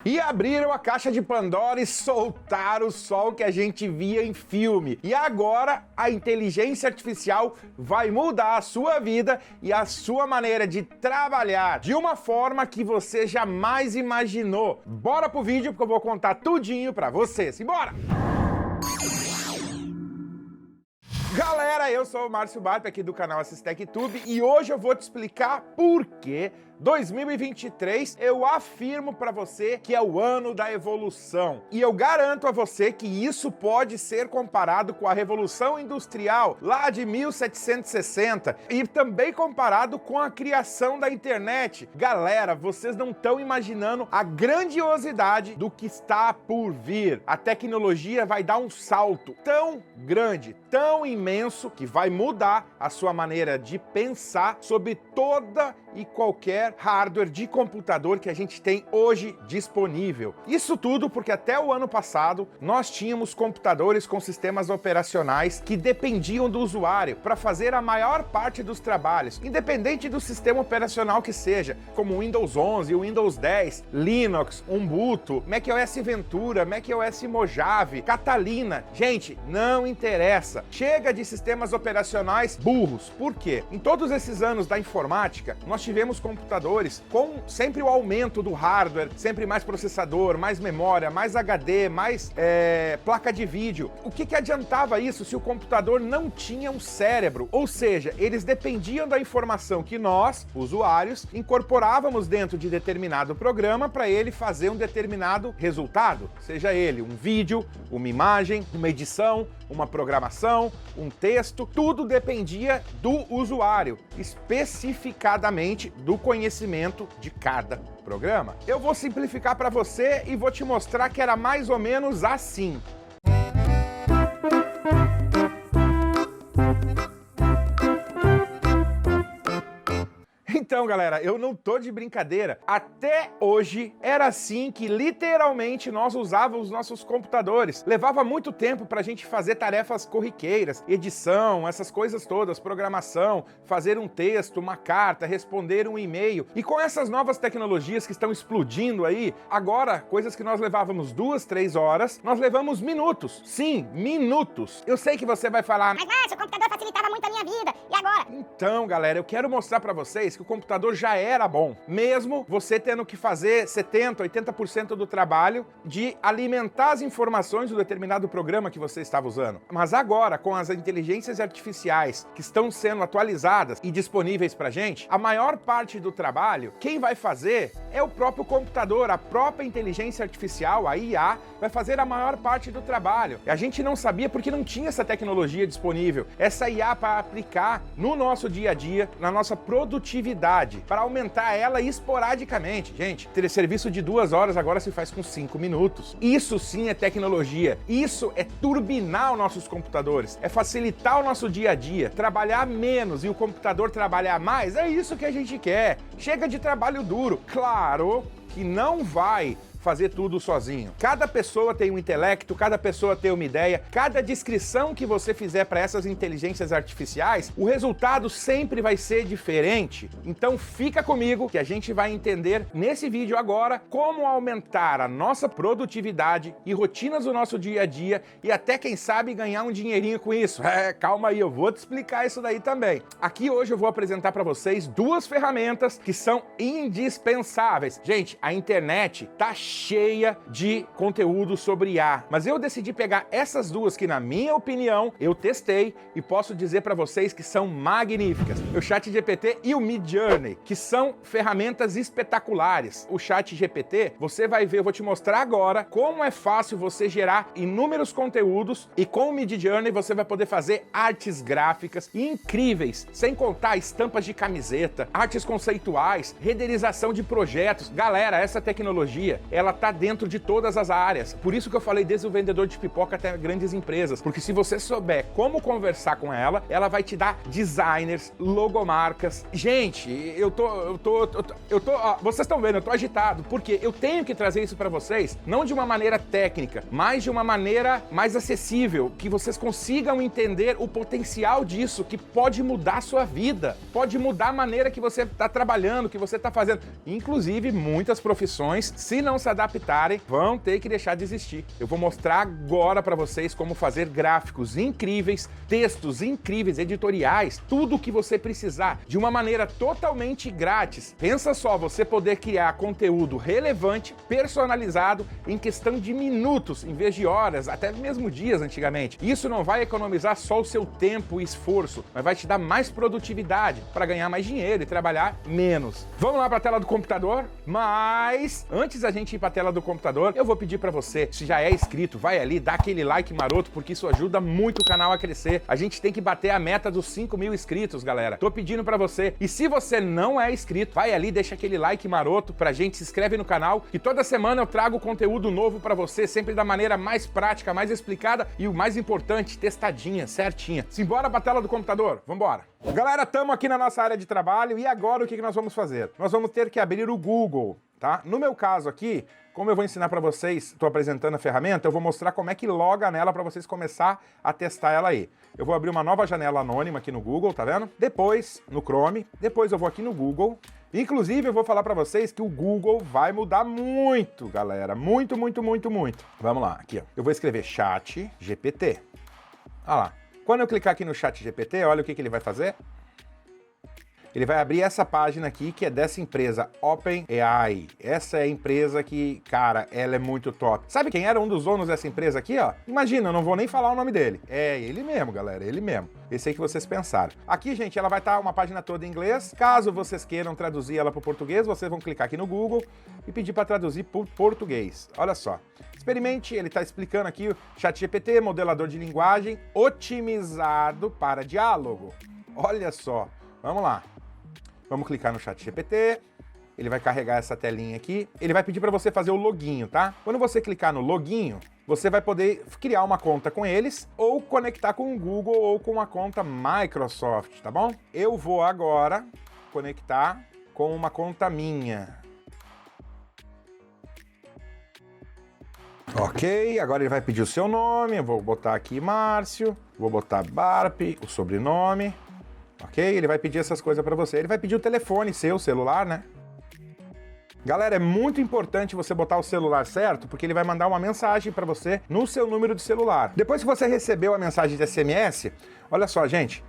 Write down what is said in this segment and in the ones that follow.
E abriram a caixa de Pandora e soltaram só o que a gente via em filme. E agora a inteligência artificial vai mudar a sua vida e a sua maneira de trabalhar de uma forma que você jamais imaginou. Bora pro vídeo porque eu vou contar tudinho pra você. Simbora! Galera, eu sou o Márcio Barta aqui do canal AssisTechTube e hoje eu vou te explicar por que 2023 eu afirmo para você que é o ano da evolução. E eu garanto a você que isso pode ser comparado com a Revolução Industrial lá de 1760 e também comparado com a criação da internet. Galera, vocês não estão imaginando a grandiosidade do que está por vir. A tecnologia vai dar um salto tão grande, tão imenso, que vai mudar a sua maneira de pensar sobre toda e qualquer hardware de computador que a gente tem hoje disponível. Isso tudo porque até o ano passado nós tínhamos computadores com sistemas operacionais que dependiam do usuário para fazer a maior parte dos trabalhos, independente do sistema operacional que seja, como Windows 11, Windows 10, Linux, Ubuntu, macOS Ventura, macOS Mojave, Catalina. Gente, não interessa. Chega de sistemas operacionais burros. Por quê? Em todos esses anos da informática, nós tivemos computadores com sempre o aumento do hardware, sempre mais processador, mais memória, mais HD, mais placa de vídeo. O que adiantava isso se o computador não tinha um cérebro? Ou seja, eles dependiam da informação que nós, usuários, incorporávamos dentro de determinado programa para ele fazer um determinado resultado, seja ele um vídeo, uma imagem, uma edição, uma programação, um texto, tudo dependia do usuário, especificadamente do conhecimento de cada programa. Eu vou simplificar para você e vou te mostrar que era mais ou menos assim. Então, galera, eu não tô de brincadeira. Até hoje era assim que literalmente nós usávamos os nossos computadores. Levava muito tempo pra gente fazer tarefas corriqueiras, edição, essas coisas todas, programação, fazer um texto, uma carta, responder um e-mail. E com essas novas tecnologias que estão explodindo aí, agora, coisas que nós levávamos 2, 3 horas, nós levamos minutos. Sim, minutos. Eu sei que você vai falar, mas Márcio, o computador facilitava muito a minha vida, e agora? Então, galera, eu quero mostrar pra vocês que o computador já era bom, mesmo você tendo que fazer 70%, 80% do trabalho de alimentar as informações do determinado programa que você estava usando. Mas agora, com as inteligências artificiais que estão sendo atualizadas e disponíveis pra gente, a maior parte do trabalho, quem vai fazer é o próprio computador, a própria inteligência artificial, a IA, vai fazer a maior parte do trabalho. A gente não sabia porque não tinha essa tecnologia disponível, essa IA para aplicar no nosso dia a dia, na nossa produtividade, para aumentar ela esporadicamente. Gente, ter serviço de 2 horas agora se faz com 5 minutos. Isso sim é tecnologia. Isso é turbinar os nossos computadores. É facilitar o nosso dia a dia. Trabalhar menos e o computador trabalhar mais. É isso que a gente quer. Chega de trabalho duro. Claro que não vai fazer tudo sozinho. Cada pessoa tem um intelecto, cada pessoa tem uma ideia, cada descrição que você fizer para essas inteligências artificiais, o resultado sempre vai ser diferente. Então fica comigo que a gente vai entender nesse vídeo agora como aumentar a nossa produtividade e rotinas do nosso dia a dia e até, quem sabe, ganhar um dinheirinho com isso. Calma aí, eu vou te explicar isso daí também. Aqui hoje eu vou apresentar para vocês 2 ferramentas que são indispensáveis. Gente, a internet tá cheia de conteúdo sobre IA, mas eu decidi pegar essas 2 que, na minha opinião, eu testei e posso dizer para vocês que são magníficas. O ChatGPT e o Midjourney, que são ferramentas espetaculares. O ChatGPT, você vai ver, eu vou te mostrar agora como é fácil você gerar inúmeros conteúdos, e com o Midjourney você vai poder fazer artes gráficas incríveis, sem contar estampas de camiseta, artes conceituais, renderização de projetos. Galera, essa tecnologia, ela tá dentro de todas as áreas. Por isso que eu falei desde o vendedor de pipoca até grandes empresas, porque se você souber como conversar com ela, ela vai te dar designers, logomarcas. Gente, vocês estão vendo, eu tô agitado, porque eu tenho que trazer isso para vocês, não de uma maneira técnica, mas de uma maneira mais acessível, que vocês consigam entender o potencial disso, que pode mudar a sua vida, pode mudar a maneira que você tá trabalhando, que você tá fazendo. Inclusive, muitas profissões, se não se adaptarem, vão ter que deixar de existir. Eu vou mostrar agora para vocês como fazer gráficos incríveis, textos incríveis, editoriais, tudo o que você precisar, de uma maneira totalmente grátis. Pensa só, você poder criar conteúdo relevante, personalizado, em questão de minutos, em vez de horas, até mesmo dias antigamente. Isso não vai economizar só o seu tempo e esforço, mas vai te dar mais produtividade para ganhar mais dinheiro e trabalhar menos. Vamos lá para a tela do computador? Mas antes da gente ir para a tela do computador, eu vou pedir para você, se já é inscrito, vai ali, dá aquele like maroto, porque isso ajuda muito o canal a crescer. A gente tem que bater a meta dos 5.000 inscritos, galera. Tô pedindo para você. E se você não é inscrito, vai ali, deixa aquele like maroto pra gente, se inscreve no canal, que toda semana eu trago conteúdo novo para você, sempre da maneira mais prática, mais explicada e o mais importante, testadinha, certinha. Simbora pra tela do computador? Vambora! Galera, estamos aqui na nossa área de trabalho e agora o que nós vamos fazer? Nós vamos ter que abrir o Google, tá? No meu caso aqui, como eu vou ensinar para vocês, estou apresentando a ferramenta, eu vou mostrar como é que loga nela para vocês começar a testar ela aí. Eu vou abrir uma nova janela anônima aqui no Google, tá vendo? Depois, no Chrome, depois eu vou aqui no Google. Inclusive, eu vou falar para vocês que o Google vai mudar muito, galera. Muito, muito, muito, muito. Vamos lá, aqui, ó. Eu vou escrever Chat GPT. Olha lá. Quando eu clicar aqui no Chat GPT, olha o que ele vai fazer. Ele vai abrir essa página aqui, que é dessa empresa, OpenAI. Essa é a empresa que, cara, ela é muito top. Sabe quem era um dos donos dessa empresa aqui, ó? Imagina, eu não vou nem falar o nome dele. É ele mesmo, galera, ele mesmo. Esse aí que vocês pensaram. Aqui, gente, ela vai estar uma página toda em inglês. Caso vocês queiram traduzir ela para o português, vocês vão clicar aqui no Google e pedir para traduzir para o português. Olha só. Experimente, ele está explicando aqui o ChatGPT, modelador de linguagem otimizado para diálogo. Olha só. Vamos lá. Vamos clicar no ChatGPT, ele vai carregar essa telinha aqui, ele vai pedir para você fazer o loginho, tá? Quando você clicar no loginho, você vai poder criar uma conta com eles ou conectar com o Google ou com uma conta Microsoft, tá bom? Eu vou agora conectar com uma conta minha. Ok, agora ele vai pedir o seu nome, eu vou botar aqui Márcio, vou botar Barp, o sobrenome. Ok? Ele vai pedir essas coisas para você. Ele vai pedir o telefone seu, celular, né? Galera, é muito importante você botar o celular certo, porque ele vai mandar uma mensagem para você no seu número de celular. Depois que você recebeu a mensagem de SMS, olha só, gente,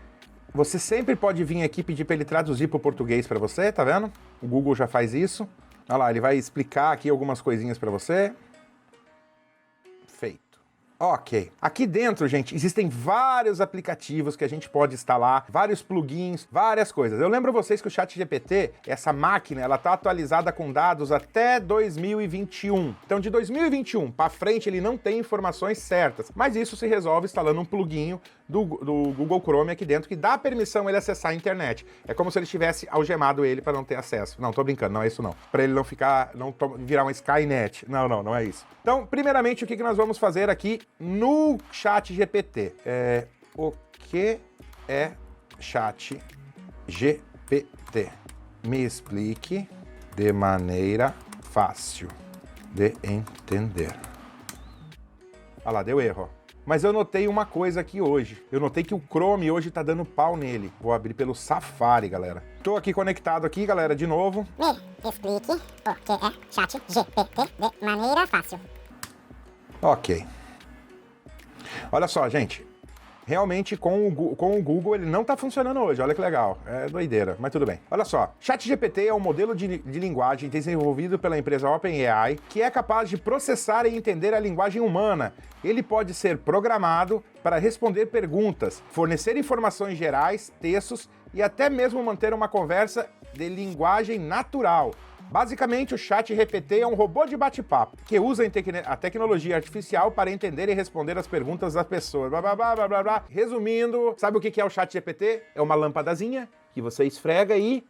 você sempre pode vir aqui pedir para ele traduzir para o português para você, tá vendo? O Google já faz isso. Olha lá, ele vai explicar aqui algumas coisinhas para você. Feito. Ok. Aqui dentro, gente, existem vários aplicativos que a gente pode instalar, vários plugins, várias coisas. Eu lembro vocês que o ChatGPT, essa máquina, ela tá atualizada com dados até 2021. Então, de 2021 para frente, ele não tem informações certas. Mas isso se resolve instalando um pluguinho do Google Chrome aqui dentro que dá permissão ele acessar a internet. É como se ele tivesse algemado ele para não ter acesso. Não, tô brincando, não é isso não. Para ele não ficar, não virar uma Skynet. Não é isso. Então, primeiramente, o que nós vamos fazer aqui no ChatGPT? O que é ChatGPT? Me explique de maneira fácil de entender. Olha lá, deu erro. Mas eu notei uma coisa aqui hoje. Eu notei que o Chrome hoje tá dando pau nele. Vou abrir pelo Safari, galera. Tô aqui conectado aqui, galera, de novo. Me explique o que é ChatGPT de maneira fácil. Ok. Olha só, gente. Realmente, com o Google, ele não tá funcionando hoje. Olha que legal. É doideira, mas tudo bem. Olha só. ChatGPT é um modelo de linguagem desenvolvido pela empresa OpenAI que é capaz de processar e entender a linguagem humana. Ele pode ser programado para responder perguntas, fornecer informações gerais, textos e até mesmo manter uma conversa de linguagem natural. Basicamente, o ChatGPT é um robô de bate-papo que usa a tecnologia artificial para entender e responder as perguntas das pessoas. Blá, blá, blá, blá, blá, blá. Resumindo, sabe o que é o ChatGPT? É uma lâmpadazinha que você esfrega e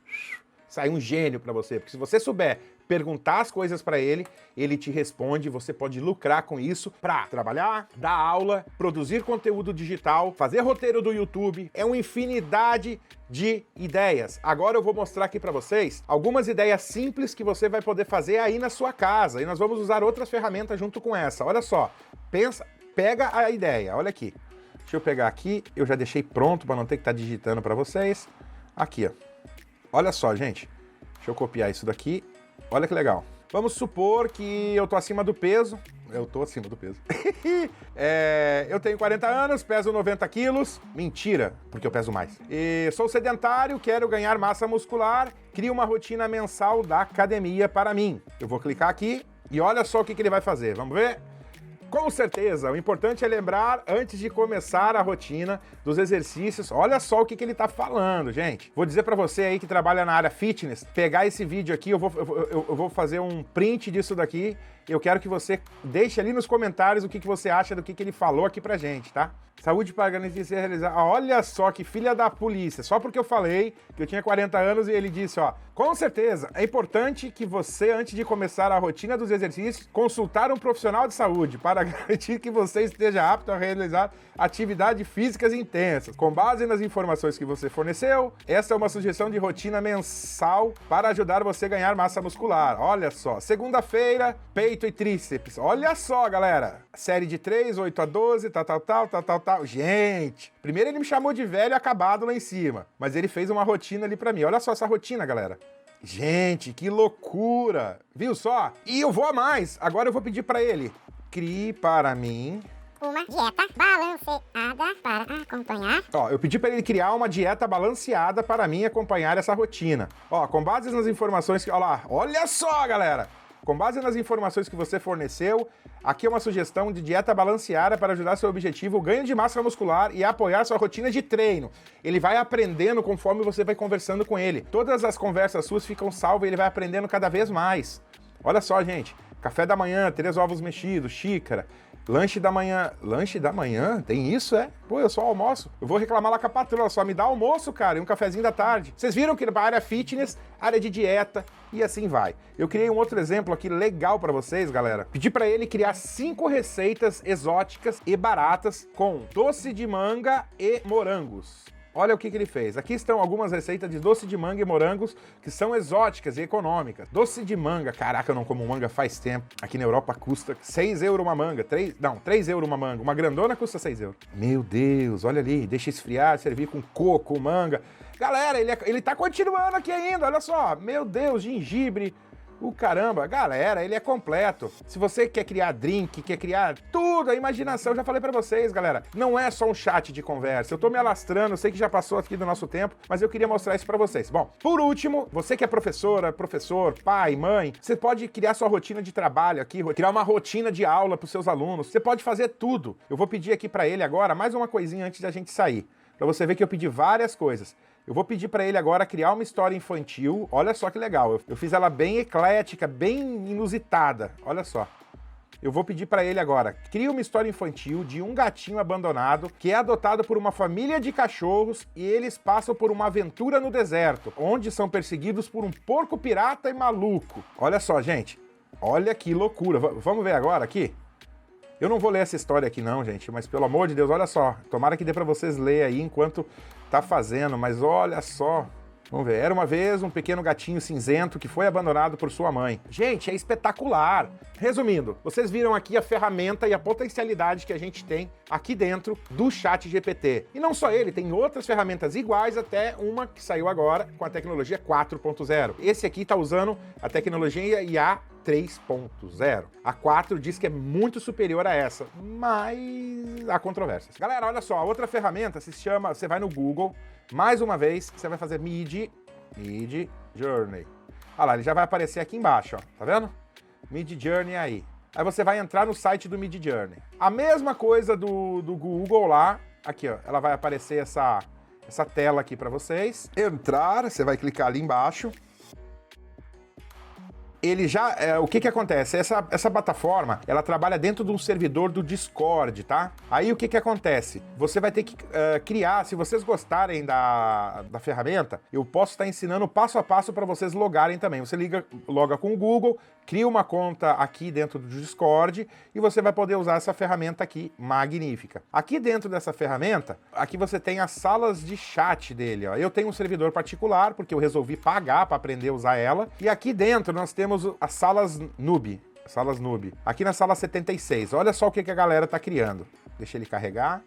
sai um gênio para você. Porque se você souber perguntar as coisas para ele, ele te responde, você pode lucrar com isso para trabalhar, dar aula, produzir conteúdo digital, fazer roteiro do YouTube, é uma infinidade de ideias. Agora eu vou mostrar aqui para vocês algumas ideias simples que você vai poder fazer aí na sua casa e nós vamos usar outras ferramentas junto com essa. Olha só, pega a ideia, olha aqui. Deixa eu pegar aqui, eu já deixei pronto para não ter que estar digitando para vocês. Aqui, ó. Olha só, gente. Deixa eu copiar isso daqui. Olha que legal. Vamos supor que eu tô acima do peso. Eu tô acima do peso. Eu tenho 40 anos, peso 90 quilos. Mentira, porque eu peso mais. E sou sedentário, quero ganhar massa muscular. Crio uma rotina mensal da academia para mim. Eu vou clicar aqui e olha só o que ele vai fazer. Vamos ver? Com certeza, o importante é lembrar antes de começar a rotina dos exercícios. Olha só o que ele tá falando, gente. Vou dizer pra você aí que trabalha na área fitness, pegar esse vídeo aqui, eu vou fazer um print disso daqui. Eu quero que você deixe ali nos comentários o que você acha do que ele falou aqui pra gente, tá? Saúde para garantir ser realizada. Olha só que filha da polícia. Só porque eu falei que eu tinha 40 anos e ele disse, ó, com certeza, é importante que você, antes de começar a rotina dos exercícios, consultar um profissional de saúde para garantir que você esteja apto a realizar atividades físicas intensas. Com base nas informações que você forneceu, essa é uma sugestão de rotina mensal para ajudar você a ganhar massa muscular. Olha só, segunda-feira, peito e tríceps. Olha só, galera. Série de 3, 8 a 12, tal. Gente, primeiro ele me chamou de velho acabado lá em cima, mas ele fez uma rotina ali pra mim. Olha só essa rotina, galera. Gente, que loucura! Viu só? E eu vou a mais. Agora eu vou pedir pra ele. Crie para mim uma dieta balanceada para acompanhar. Ó, eu pedi para ele criar uma dieta balanceada para mim acompanhar essa rotina. Ó, com base nas informações que... Ó lá, olha só, galera! Com base nas informações que você forneceu, aqui é uma sugestão de dieta balanceada para ajudar seu objetivo, o ganho de massa muscular e apoiar sua rotina de treino. Ele vai aprendendo conforme você vai conversando com ele. Todas as conversas suas ficam salvas e ele vai aprendendo cada vez mais. Olha só, gente. Café da manhã, 3 ovos mexidos, xícara. Lanche da manhã. Lanche da manhã? Tem isso, é? Pô, eu só almoço. Eu vou reclamar lá com a patroa, só me dá almoço, cara, e um cafezinho da tarde. Vocês viram que na área fitness, área de dieta e assim vai. Eu criei um outro exemplo aqui legal pra vocês, galera. Pedi pra ele criar 5 receitas exóticas e baratas com doce de manga e morangos. Olha o que ele fez. Aqui estão algumas receitas de doce de manga e morangos que são exóticas e econômicas. Doce de manga, caraca, eu não como manga faz tempo. Aqui na Europa custa 6 euros uma manga. 3 euros uma manga. Uma grandona custa 6 euros. Meu Deus, olha ali. Deixa esfriar, servir com coco, manga. Galera, ele tá continuando aqui ainda, olha só. Meu Deus, gengibre. O caramba, galera, ele é completo. Se você quer criar drink, quer criar tudo, a imaginação, já falei pra vocês, galera, não é só um chat de conversa. Eu tô me alastrando, eu sei que já passou aqui do nosso tempo, mas eu queria mostrar isso pra vocês. Bom, por último, você que é professora, professor, pai, mãe, você pode criar sua rotina de trabalho aqui, criar uma rotina de aula pros seus alunos. Você pode fazer tudo. Eu vou pedir aqui pra ele agora mais uma coisinha antes da gente sair, pra você ver que eu pedi várias coisas. Eu vou pedir para ele agora criar uma história infantil. Olha só que legal. Eu fiz ela bem eclética, bem inusitada. Olha só. Eu vou pedir para ele agora. Crie uma história infantil de um gatinho abandonado que é adotado por uma família de cachorros e eles passam por uma aventura no deserto, onde são perseguidos por um porco pirata e maluco. Olha só, gente. Olha que loucura. Vamos ver agora aqui? Eu não vou ler essa história aqui não, gente, mas pelo amor de Deus, olha só. Tomara que dê para vocês ler aí enquanto tá fazendo, mas olha só. Vamos ver. Era uma vez um pequeno gatinho cinzento que foi abandonado por sua mãe. Gente, é espetacular. Resumindo, vocês viram aqui a ferramenta e a potencialidade que a gente tem aqui dentro do ChatGPT. E não só ele, tem outras ferramentas iguais, até uma que saiu agora com a tecnologia 4.0. Esse aqui tá usando a tecnologia IA 3.0. A 4 diz que é muito superior a essa, mas há controvérsias. Galera, olha só, a outra ferramenta se chama, você vai no Google, mais uma vez, você vai fazer Mid Journey. Olha lá, ele já vai aparecer aqui embaixo, ó, tá vendo? Mid Journey aí. Aí você vai entrar no site do Mid Journey. A mesma coisa do Google lá, aqui ó, ela vai aparecer essa tela aqui para vocês. Entrar, você vai clicar ali embaixo. Ele já, o que acontece? Essa plataforma, ela trabalha dentro de um servidor do Discord, tá? Aí o que acontece? Você vai ter que criar, se vocês gostarem da ferramenta, eu posso estar ensinando passo a passo para vocês logarem também. Você loga com o Google, cria uma conta aqui dentro do Discord e você vai poder usar essa ferramenta aqui, magnífica. Aqui dentro dessa ferramenta, aqui você tem as salas de chat dele, ó. Eu tenho um servidor particular, porque eu resolvi pagar para aprender a usar ela. E aqui dentro nós temos as salas noob. Aqui na sala 76, olha só o que a galera tá criando. Deixa ele carregar.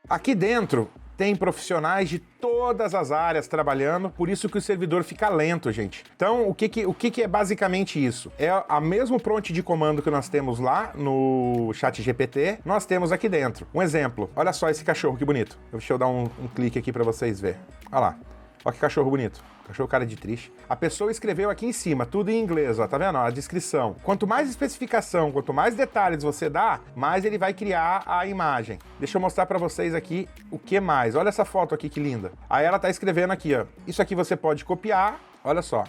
Aqui dentro tem profissionais de todas as áreas trabalhando, por isso que o servidor fica lento, gente. Então, o que é basicamente isso? É a mesmo prompt de comando que nós temos lá no ChatGPT, nós temos aqui dentro. Um exemplo, olha só esse cachorro, que bonito. Deixa eu dar um clique aqui para vocês verem. Olha lá, olha que cachorro bonito. Cachorro cara de triste. A pessoa escreveu aqui em cima, tudo em inglês, ó, tá vendo? Ó, a descrição. Quanto mais especificação, quanto mais detalhes você dá, mais ele vai criar a imagem. Deixa eu mostrar pra vocês aqui o que mais. Olha essa foto aqui, que linda. Aí ela tá escrevendo aqui, ó. Isso aqui você pode copiar, olha só.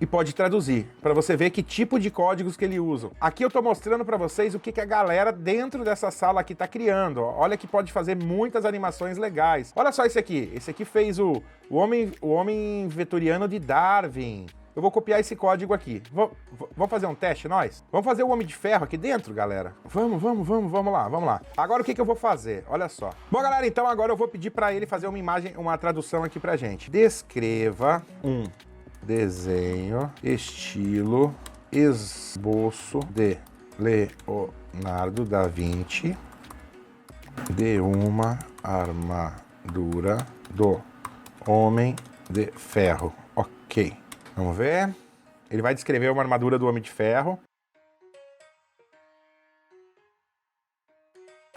E pode traduzir, para você ver que tipo de códigos que ele usa. Aqui eu tô mostrando para vocês o que a galera dentro dessa sala aqui tá criando. Ó. Olha que pode fazer muitas animações legais. Olha só esse aqui. Esse aqui fez o homem vetoriano de Darwin. Eu vou copiar esse código aqui. Vamos fazer um teste, nós? Vamos fazer o Homem de Ferro aqui dentro, galera? Vamos lá. Agora o que eu vou fazer? Olha só. Bom, galera, então agora eu vou pedir para ele fazer uma imagem, uma tradução aqui pra gente. Descreva um desenho, estilo, esboço de Leonardo da Vinci de uma armadura do Homem de Ferro. Ok, vamos ver. Ele vai descrever uma armadura do Homem de Ferro.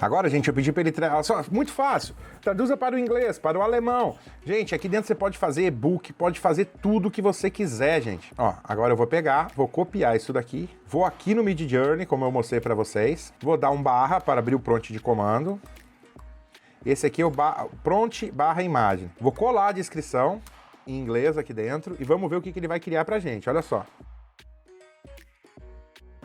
Agora, gente, eu pedi para ele... Muito fácil. Traduza para o inglês, para o alemão. Gente, aqui dentro você pode fazer e-book, pode fazer tudo que você quiser, gente. Ó, agora eu vou pegar, vou copiar isso daqui. Vou aqui no Midjourney, como eu mostrei para vocês. Vou dar um barra para abrir o prompt de comando. Esse aqui é o prompt barra imagem. Vou colar a descrição em inglês aqui dentro e vamos ver o que ele vai criar pra gente. Olha só.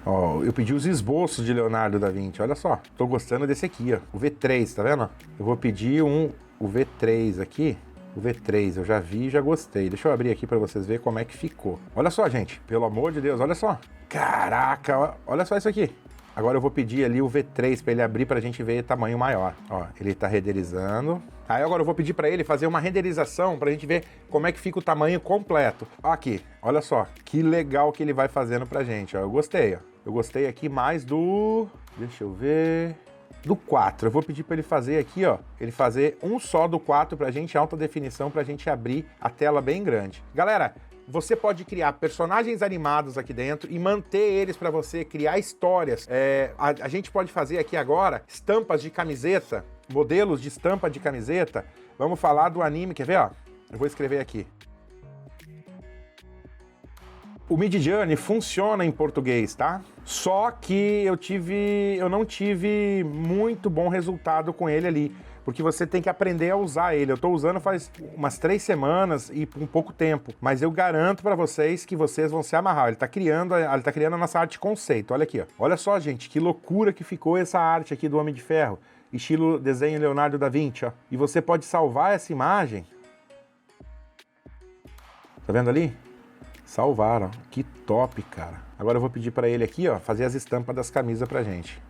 Ó, eu pedi os esboços de Leonardo da Vinci, olha só. Tô gostando desse aqui, ó. O V3, tá vendo? Eu vou pedir o V3 aqui. O V3, eu já vi e já gostei. Deixa eu abrir aqui pra vocês verem como é que ficou. Olha só, gente. Pelo amor de Deus, olha só. Caraca, olha só isso aqui. Agora eu vou pedir ali o V3 pra ele abrir pra gente ver tamanho maior. Ó, ele tá renderizando. Aí agora eu vou pedir pra ele fazer uma renderização pra gente ver como é que fica o tamanho completo. Ó, aqui, olha só. Que legal que ele vai fazendo pra gente, ó. Eu gostei, ó. Eu gostei aqui mais do... Deixa eu ver... Do 4. Eu vou pedir para ele fazer aqui, ó. Ele fazer um só do 4 pra gente, alta definição, pra gente abrir a tela bem grande. Galera, você pode criar personagens animados aqui dentro e manter eles para você criar histórias. A gente pode fazer aqui agora estampas de camiseta, modelos de estampa de camiseta. Vamos falar do anime, quer ver, ó? Eu vou escrever aqui. O Midjourney funciona em português, tá? Só que eu não tive muito bom resultado com ele ali, porque você tem que aprender a usar ele. Eu tô usando faz umas 3 semanas e um pouco tempo, mas eu garanto pra vocês que vocês vão se amarrar. Ele tá criando a nossa arte conceito. Olha aqui, ó. Olha só, gente, que loucura que ficou essa arte aqui do Homem de Ferro, estilo desenho Leonardo da Vinci, ó. E você pode salvar essa imagem. Tá vendo ali? Salvaram. Que top, cara. Agora eu vou pedir para ele aqui, ó, fazer as estampas das camisas pra gente.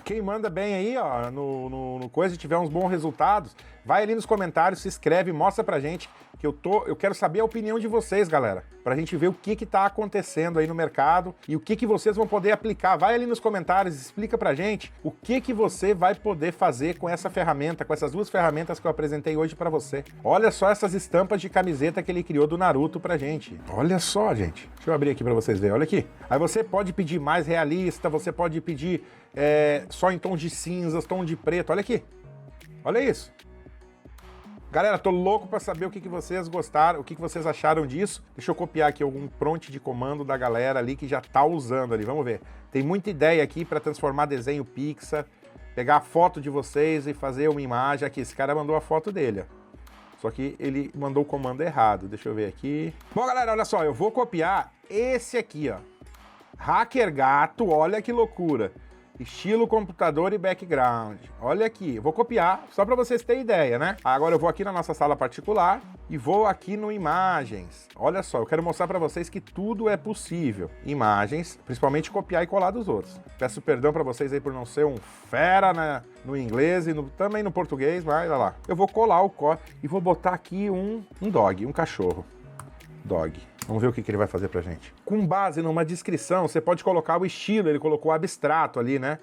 Quem manda bem aí, ó, no coisa e tiver uns bons resultados, vai ali nos comentários, se inscreve, mostra pra gente que eu quero saber a opinião de vocês, galera, pra gente ver o que tá acontecendo aí no mercado e o que vocês vão poder aplicar. Vai ali nos comentários, explica pra gente o que você vai poder fazer com essa ferramenta, com essas duas ferramentas que eu apresentei hoje pra você. Olha só essas estampas de camiseta que ele criou do Naruto pra gente. Olha só, gente. Deixa eu abrir aqui pra vocês verem, olha aqui. Aí você pode pedir mais realista, você pode pedir só em tons de cinzas, tom de preto, olha aqui. Olha isso. Galera, tô louco pra saber o que vocês gostaram, o que vocês acharam disso. Deixa eu copiar aqui algum prompt de comando da galera ali que já tá usando ali, vamos ver. Tem muita ideia aqui pra transformar desenho Pixar, pegar a foto de vocês e fazer uma imagem. Aqui, esse cara mandou a foto dele, ó. Só que ele mandou o comando errado, deixa eu ver aqui. Bom, galera, olha só, eu vou copiar esse aqui, ó. Hacker Gato, olha que loucura. Estilo computador e background. Olha aqui, eu vou copiar, só para vocês terem ideia, né? Agora eu vou aqui na nossa sala particular e vou aqui no Imagens. Olha só, eu quero mostrar para vocês que tudo é possível. Imagens, principalmente copiar e colar dos outros. Peço perdão para vocês aí por não ser um fera no inglês e também no português, mas olha lá. Eu vou colar o e vou botar aqui um dog, um cachorro. Dog. Vamos ver o que ele vai fazer pra gente. Com base numa descrição, você pode colocar o estilo, ele colocou abstrato ali, né?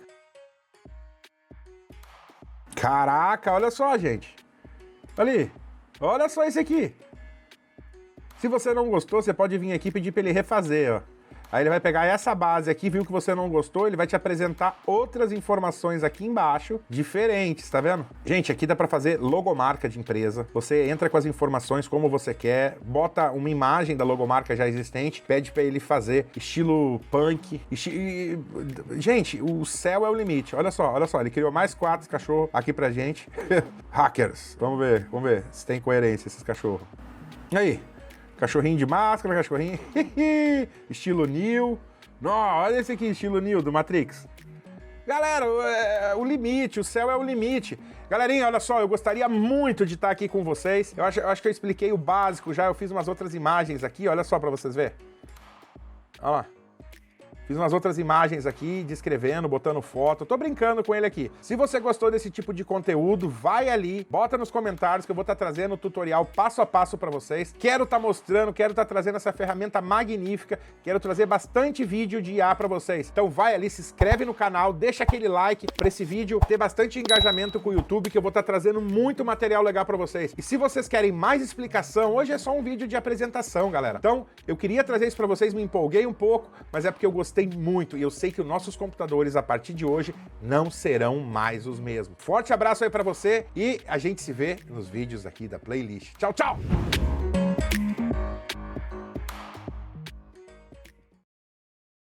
Caraca, olha só, gente. Ali, olha só esse aqui. Se você não gostou, você pode vir aqui e pedir para ele refazer, ó. Aí ele vai pegar essa base aqui, viu que você não gostou, ele vai te apresentar outras informações aqui embaixo, diferentes, tá vendo? Gente, aqui dá pra fazer logomarca de empresa. Você entra com as informações como você quer, bota uma imagem da logomarca já existente, pede pra ele fazer estilo punk. Gente, o céu é o limite. Olha só, ele criou mais 4 cachorros aqui pra gente. Hackers. Vamos ver se tem coerência esses cachorros. E aí? Cachorrinho de máscara, cachorrinho estilo Neo. Olha esse aqui, estilo Neo do Matrix. Galera, o limite, o céu é o limite. Galerinha, olha só, eu gostaria muito de estar aqui com vocês. Eu acho que eu expliquei o básico já, eu fiz umas outras imagens aqui, olha só pra vocês verem. Olha lá. Fiz umas outras imagens aqui, descrevendo, botando foto. Tô brincando com ele aqui. Se você gostou desse tipo de conteúdo, vai ali, bota nos comentários que eu vou estar trazendo o tutorial passo a passo para vocês. Quero estar mostrando, quero estar trazendo essa ferramenta magnífica. Quero trazer bastante vídeo de IA para vocês. Então vai ali, se inscreve no canal, deixa aquele like para esse vídeo ter bastante engajamento com o YouTube, que eu vou estar trazendo muito material legal para vocês. E se vocês querem mais explicação, hoje é só um vídeo de apresentação, galera. Então, eu queria trazer isso para vocês, me empolguei um pouco, mas é porque eu gostei muito e eu sei que os nossos computadores a partir de hoje não serão mais os mesmos. Forte abraço aí pra você e a gente se vê nos vídeos aqui da playlist. Tchau, tchau!